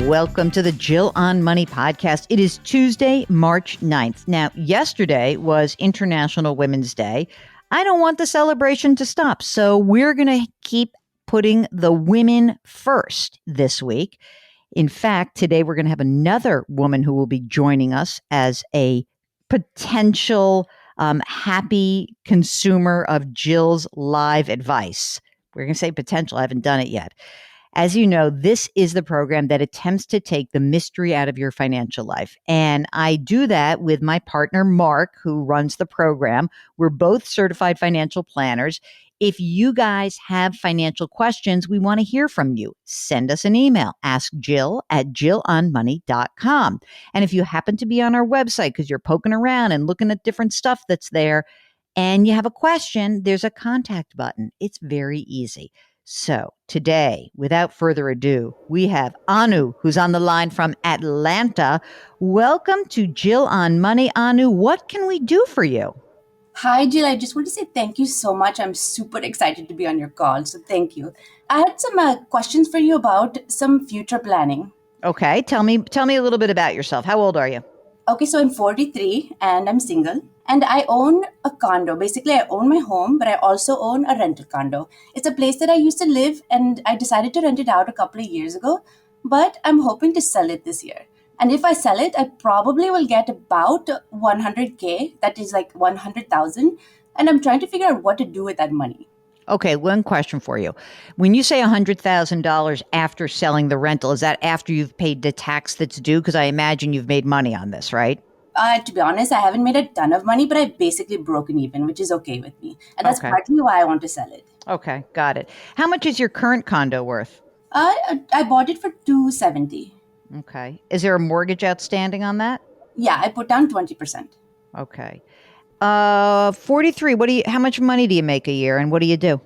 Welcome to the Jill on Money podcast. It is Tuesday, March 9th. Now, yesterday was International Women's Day. I don't want the celebration to stop, so we're going to keep putting the women first this week. In fact, today we're going to have another woman who will be joining us as a potential happy consumer of Jill's live advice. We're going to say potential. I haven't done it yet. As you know, this is the program that attempts to take the mystery out of your financial life. And I do that with my partner, Mark, who runs the program. We're both certified financial planners. If you guys have financial questions, we want to hear from you. Send us an email. Ask Jill at jillonmoney.com. And if you happen to be on our website because you're poking around and looking at different stuff that's there and you have a question, there's a contact button. It's very easy. So today, without further ado, we have Anu, who's on the line from Atlanta. Welcome to Jill on Money. Anu, what can we do for you? Hi, Jill. I just want to say thank you so much. I'm super excited to be on your call. So thank you. I had some questions for you about some future planning. Okay, tell me a little bit about yourself. How old are you? Okay, so I'm 43 and I'm single. And I own a condo. Basically, I own my home, but I also own a rental condo. It's a place that I used to live, and I decided to rent it out a couple of years ago. But I'm hoping to sell it this year. And if I sell it, I probably will get about 100K. That is like 100,000. And I'm trying to figure out what to do with that money. Okay, one question for you. When you say $100,000 after selling the rental, is that after you've paid the tax that's due? Because I imagine you've made money on this, right? To be honest, I haven't made a ton of money, but I basically broken even, which is okay with me. And that's partly why I want to sell it. Okay, got it. How much is your current condo worth? I bought it for $270. Okay. Is there a mortgage outstanding on that? Yeah, I put down 20%. Okay. 43. How much money do you make a year and what do you do?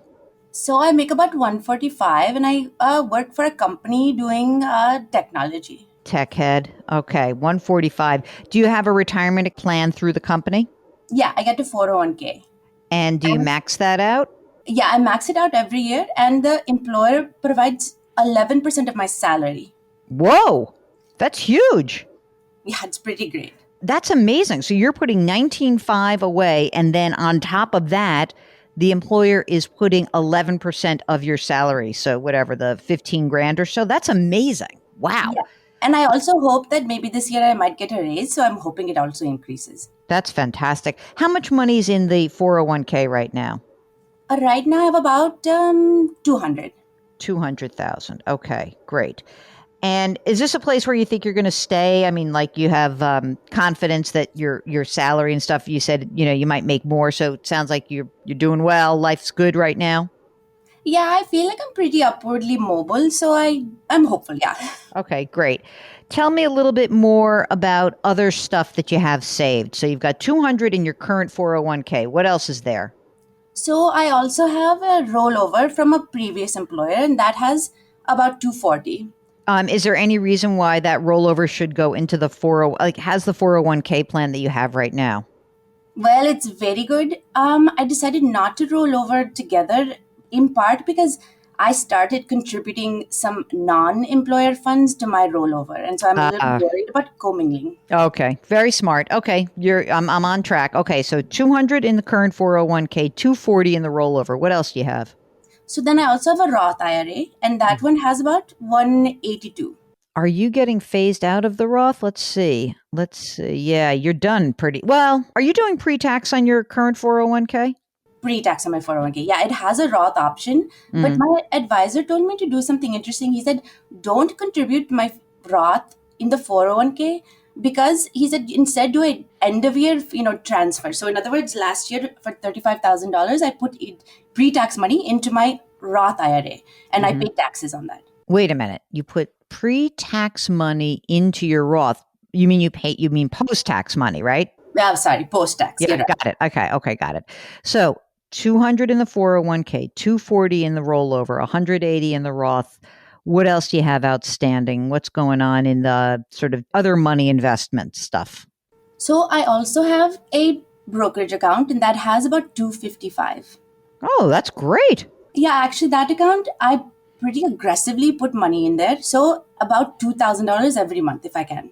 So I make about 145 and I work for a company doing technology. Tech head. Okay. 145. Do you have a retirement plan through the company? Yeah, I get a 401k. And do you max that out? Yeah, I max it out every year and the employer provides 11% of my salary. Whoa, that's huge. Yeah, it's pretty great. That's amazing. So you're putting 19.5 away, and then on top of that, the employer is putting 11% of your salary. So whatever, the 15 grand or so. That's amazing. Wow. Yeah. And I also hope that maybe this year I might get a raise. So I'm hoping it also increases. That's fantastic. How much money is in the 401k right now? Right now I have about 200. 200,000. Okay, great. And is this a place where you think you're going to stay? I mean, like you have confidence that your salary and stuff, you said, you might make more. So it sounds like you're doing well. Life's good right now. Yeah, I feel like I'm pretty upwardly mobile. So I'm hopeful. Yeah. Okay, great. Tell me a little bit more about other stuff that you have saved. So you've got 200 in your current 401k. What else is there? So I also have a rollover from a previous employer and that has about 240. Is there any reason why that rollover should go into the has the 401k plan that you have right now? Well, it's very good. I decided not to roll over together in part because I started contributing some non-employer funds to my rollover. And so I'm a little worried about commingling. Okay. Very smart. Okay. I'm on track. Okay. So 200 in the current 401k, 240 in the rollover. What else do you have? So then I also have a Roth IRA, and that one has about 182. Are you getting phased out of the Roth? Let's see. Yeah, you're done pretty well. Are you doing pre-tax on your current 401k? Pre-tax on my 401k. Yeah, it has a Roth option, but my advisor told me to do something interesting. He said, don't contribute my Roth in the 401k because he said instead do a end of year, transfer. So in other words, last year for $35,000, I put pre-tax money into my Roth IRA and I paid taxes on that. Wait a minute. You put pre-tax money into your Roth. You mean post-tax money, right? Yeah, sorry, post-tax. Yeah, got it. Okay, got it. So 200 in the 401k, 240 in the rollover, 180 in the Roth. What else do you have outstanding? What's going on in the sort of other money investment stuff? So I also have a brokerage account and that has about 255. Oh, that's great. Yeah, actually that account, I pretty aggressively put money in there. So about $2,000 every month if I can.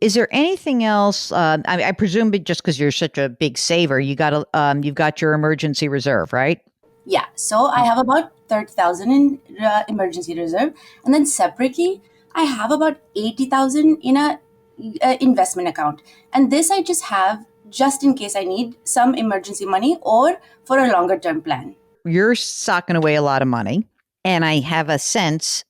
Is there anything else? I presume just because you're such a big saver, you've got your emergency reserve, right? Yeah, so I have about 30,000 in emergency reserve, and then separately I have about 80,000 in a investment account. And this I just have just in case I need some emergency money or for a longer term plan. You're socking away a lot of money, and I have a sense,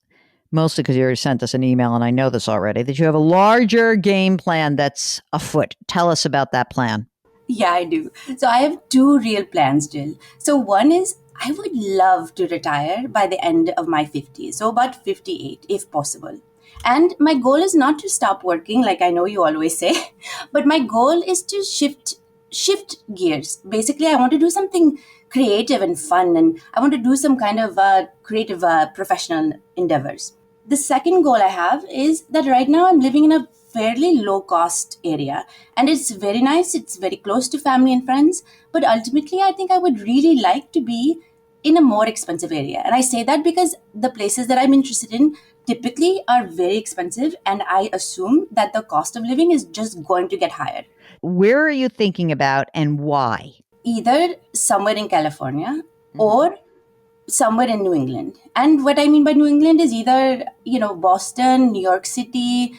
mostly because you already sent us an email, and I know this already, that you have a larger game plan that's afoot. Tell us about that plan. Yeah, I do. So I have two real plans, Jill. So one is I would love to retire by the end of my 50s, so about 58 if possible. And my goal is not to stop working like I know you always say, but my goal is to shift gears. Basically, I want to do something creative and fun, and I want to do some kind of creative professional endeavors. The second goal I have is that right now I'm living in a fairly low cost area, and it's very nice, it's very close to family and friends, but ultimately I think I would really like to be in a more expensive area. And I say that because the places that I'm interested in typically are very expensive, and I assume that the cost of living is just going to get higher. Where are you thinking about and why? Either somewhere in California or somewhere in New England. And what I mean by New England is either, Boston, New York City,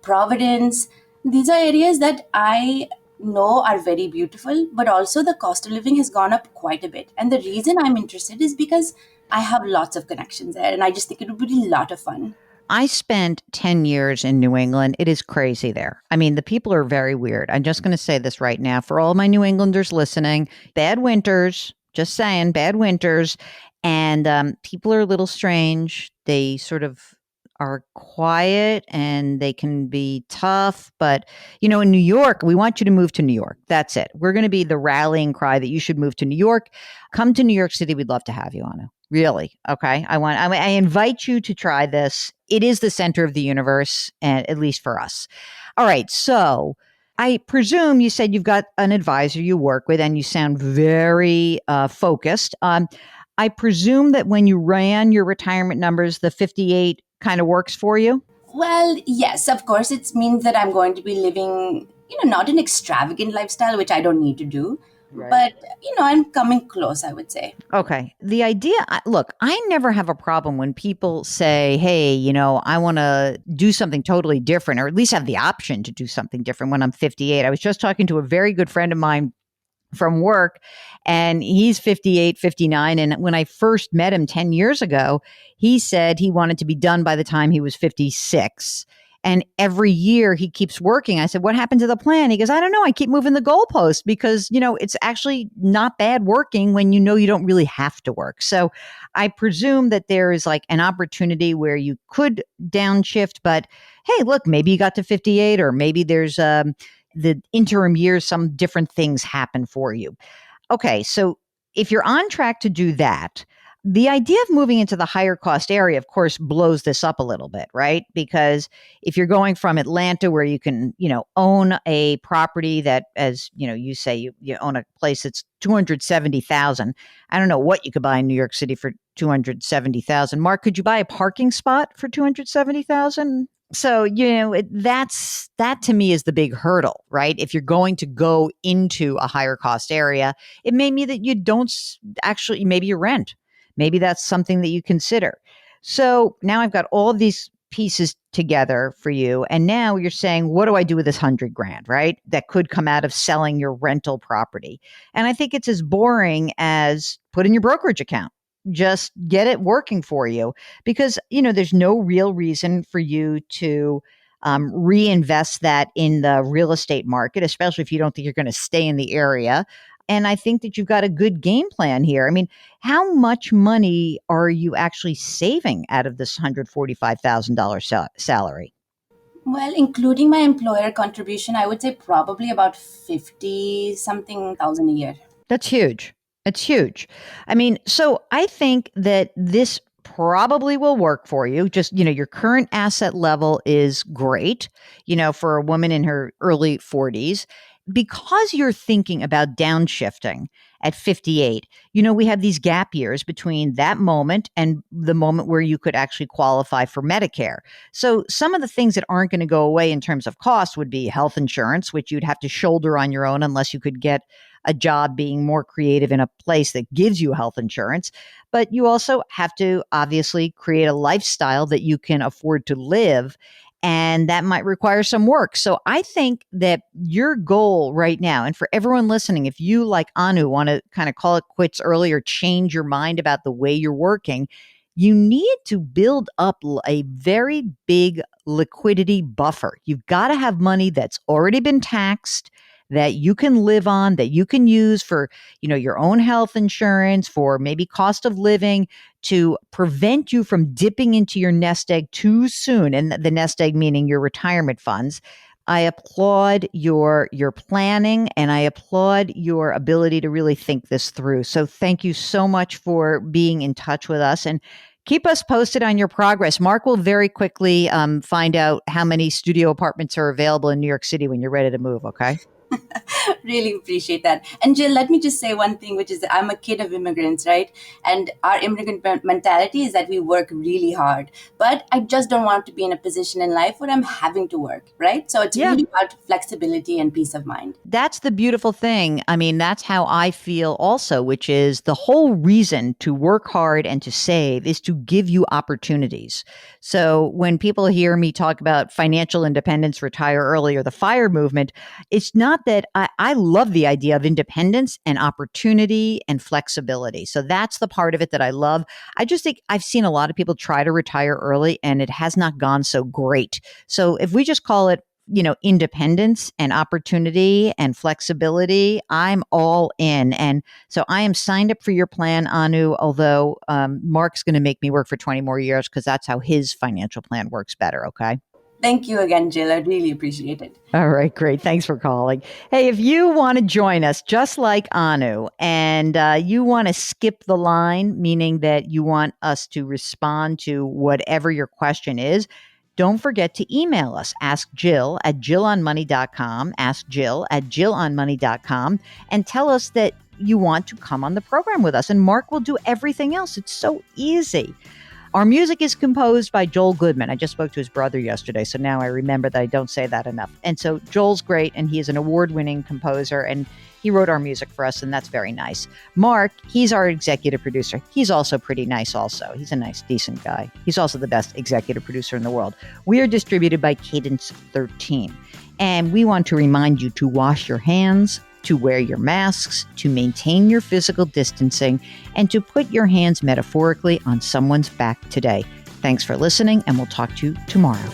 Providence. These are areas that I know are very beautiful, but also the cost of living has gone up quite a bit. And the reason I'm interested is because I have lots of connections there, and I just think it would be a lot of fun. I spent 10 years in New England. It is crazy there. I mean, the people are very weird. I'm just going to say this right now for all my New Englanders listening, bad winters, just saying, bad winters. And people are a little strange. They sort of are quiet and they can be tough. But, in New York, we want you to move to New York. That's it. We're going to be the rallying cry that you should move to New York. Come to New York City. We'd love to have you, Anu. Really. Okay. I invite you to try this. It is the center of the universe, and at least for us. All right. So I presume you said you've got an advisor you work with and you sound very focused. I presume that when you ran your retirement numbers, the 58 kind of works for you. Well, yes, of course, it means that I'm going to be living, not an extravagant lifestyle, which I don't need to do. Right. But, I'm coming close, I would say. Okay. The idea, look, I never have a problem when people say, hey, I want to do something totally different, or at least have the option to do something different when I'm 58. I was just talking to a very good friend of mine from work, and he's 58, 59. And when I first met him 10 years ago, he said he wanted to be done by the time he was 56. And every year he keeps working. I said, what happened to the plan? He goes, I don't know. I keep moving the goalpost because, it's actually not bad working when you don't really have to work. So I presume that there is like an opportunity where you could downshift, but hey, look, maybe you got to 58, or maybe there's the interim years, some different things happen for you. Okay. So if you're on track to do that, the idea of moving into the higher cost area, of course, blows this up a little bit, right? Because if you're going from Atlanta, where you can, own a property that, as you say, you own a place that's 270,000. I don't know what you could buy in New York City for 270,000. Mark, could you buy a parking spot for 270,000? So, that to me is the big hurdle, right? If you're going to go into a higher cost area, it may mean that you don't actually, maybe you rent. Maybe that's something that you consider. So now I've got all of these pieces together for you. And now you're saying, what do I do with this 100 grand, right? That could come out of selling your rental property. And I think it's as boring as put in your brokerage account. Just get it working for you, because, there's no real reason for you to reinvest that in the real estate market, especially if you don't think you're going to stay in the area. And I think that you've got a good game plan here. I mean, how much money are you actually saving out of this $145,000 salary? Well, including my employer contribution, I would say probably about 50 something thousand a year. That's huge. It's huge. I mean, so I think that this probably will work for you. Just, your current asset level is great, for a woman in her early 40s. Because you're thinking about downshifting at 58. You know, we have these gap years between that moment and the moment where you could actually qualify for Medicare. So some of the things that aren't going to go away in terms of cost would be health insurance, which you'd have to shoulder on your own unless you could get a job being more creative in a place that gives you health insurance. But you also have to obviously create a lifestyle that you can afford to live. And that might require some work. So I think that your goal right now, and for everyone listening, if you, like Anu, want to kind of call it quits early or change your mind about the way you're working, you need to build up a very big liquidity buffer. You've got to have money that's already been taxed, that you can live on, that you can use for, your own health insurance, for maybe cost of living, to prevent you from dipping into your nest egg too soon. And the nest egg meaning your retirement funds. I applaud your planning, and I applaud your ability to really think this through. So thank you so much for being in touch with us, and keep us posted on your progress. Mark will very quickly find out how many studio apartments are available in New York City when you're ready to move, okay? Really appreciate that. And Jill, let me just say one thing, which is that I'm a kid of immigrants, right? And our immigrant mentality is that we work really hard. But I just don't want to be in a position in life where I'm having to work, right? So it's really about flexibility and peace of mind. That's the beautiful thing. I mean, that's how I feel also, which is the whole reason to work hard and to save is to give you opportunities. So when people hear me talk about financial independence, retire early, or the FIRE movement, it's not that I love the idea of independence and opportunity and flexibility. So that's the part of it that I love. I just think I've seen a lot of people try to retire early and it has not gone so great. So if we just call it, independence and opportunity and flexibility, I'm all in. And so I am signed up for your plan, Anu, although Mark's going to make me work for 20 more years because that's how his financial plan works better. Okay. Thank you again, Jill. I really appreciate it. All right, great. Thanks for calling. Hey, if you want to join us, just like Anu, and you want to skip the line, meaning that you want us to respond to whatever your question is, don't forget to email us. Ask Jill at jillonmoney.com. Ask Jill at jillonmoney.com and tell us that you want to come on the program with us. And Mark will do everything else. It's so easy. Our music is composed by Joel Goodman. I just spoke to his brother yesterday, so now I remember that I don't say that enough. And so Joel's great, and he is an award-winning composer, and he wrote our music for us, and that's very nice. Mark, he's our executive producer. He's also pretty nice also. He's a nice, decent guy. He's also the best executive producer in the world. We are distributed by Cadence 13, and we want to remind you to wash your hands, to wear your masks, to maintain your physical distancing, and to put your hands metaphorically on someone's back today. Thanks for listening, and we'll talk to you tomorrow.